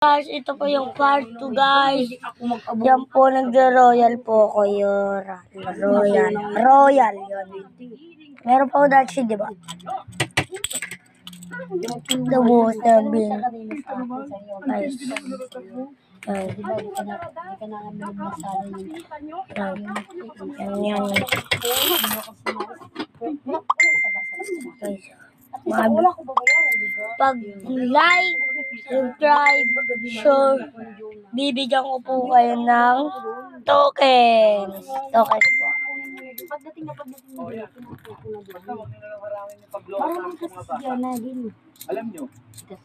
Guys, ito po yung part 2 guys. Yan po, nagda-royal po ako yun. Royal yun. Meron po dati, di ba? Nabuhos namin. Guys. Yan. Pag like, subscribe, share, bibigyan ko po kayo ng tokens. Tokens po. Pagdating mo, marunong kasi siya na din. Alam nyo,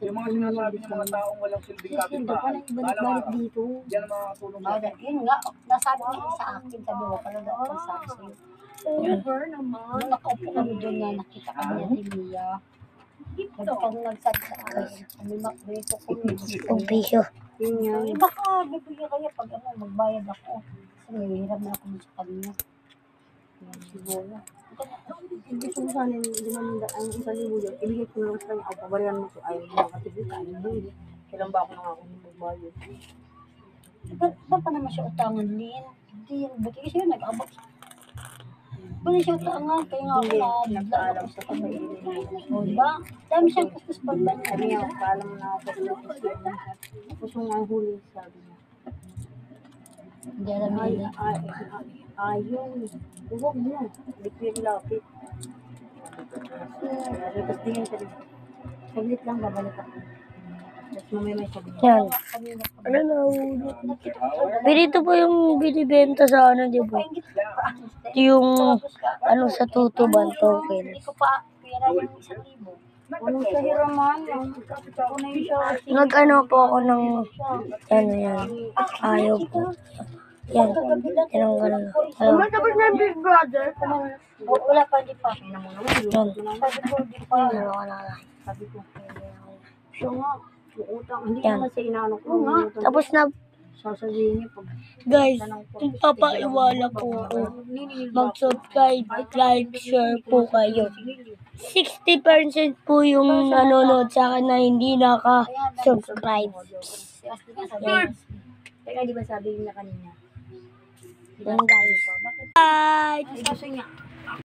yung mga sinasabi ng mga taong walang silbing kapitbahay, balik dito. yan ang mga tulong sa akin. Yun nga, nasabi niya sa akin, sabi mo, parang dapat sabi sa'yo. Over naman. Nung nakaupo kami doon na nakita kami niya ni Mia. Pag nagsabi sa akin, kami makbrito ko. Kung piso. Yun nga. Baka bibigyan kaya pag magbayad ako. Kasi may hirap na ako sa kanya. Siguro. Gusto mo sana yung ang isang libo yun. Ibigay ko lang sa kanya. Ang pabarihan mo ko ay makatibita. Kailan ba ako nakakunin magbayad? Ba't pa naman siya utangan din? Hindi yan. Ba't kasi yun nag-abot? Ba't siya utangan? Kaya nga ako nagpaalam sa pabarihan. O diba? Dami siyang kuskus pagbanyan. Sabi niya, paalam mo na ako. Gusto nga huli, sabi niya. Hindi alam nila. Ayun. Huwag mo. Hindi ko yung lapit. Tapos tingin ka rin. Saglit lang, babalik ako. Tapos mamaya may sabi. Yan. Ano na, pinito po yung binibenta sa ano, di ba? Ito yung ano sa tutuban token. Hindi ko pa pera yung 1,000. Anong kahiraman? Ako na yung siya. Nag-ano po ako ng ano yan. Ayaw po. Yan. Tinanggal na. Tapos na Big Brother. Wala pa, di pa. Yan. Sabi ko, di pa. Wala. Sabi ko, siya nga. Utang. Hindi Yan. naman sa inaano ko nga. Tapos na, Sasabihin niya pag guys, papaiwala po ako. Mag-subscribe, like, share po kayo. 60% po yung nanonood sa akin na hindi naka-subscribe. Teka, di ba sabi niya kanina? Yan guys. Bye! Ay, gusto niya.